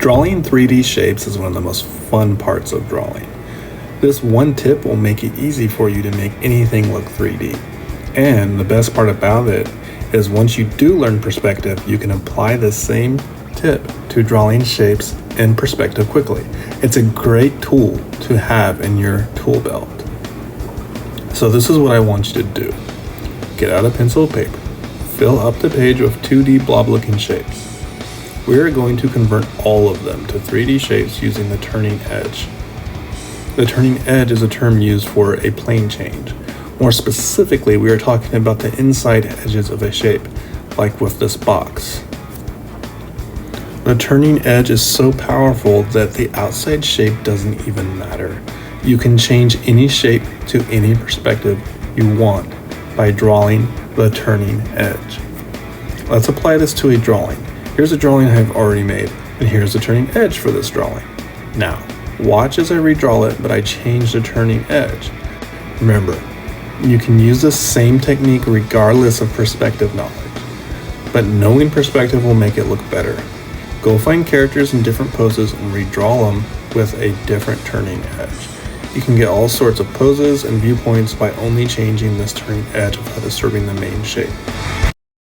Drawing 3D shapes is one of the most fun parts of drawing. This one tip will make it easy for you to make anything look 3D. And the best part about it is once you do learn perspective, you can apply the same tip to drawing shapes in perspective quickly. It's a great tool to have in your tool belt. So this is what I want you to do. Get out a pencil and paper. Fill up the page with 2D blob looking shapes. We are going to convert all of them to 3D shapes using the turning edge. The turning edge is a term used for a plane change. More specifically, we are talking about the inside edges of a shape, like with this box. The turning edge is so powerful that the outside shape doesn't even matter. You can change any shape to any perspective you want by drawing the turning edge. Let's apply this to a drawing. Here's a drawing I've already made, and here's the turning edge for this drawing. Now, watch as I redraw it, but I change the turning edge. Remember, you can use the same technique regardless of perspective knowledge, but knowing perspective will make it look better. Go find characters in different poses and redraw them with a different turning edge. You can get all sorts of poses and viewpoints by only changing this turning edge without disturbing the main shape.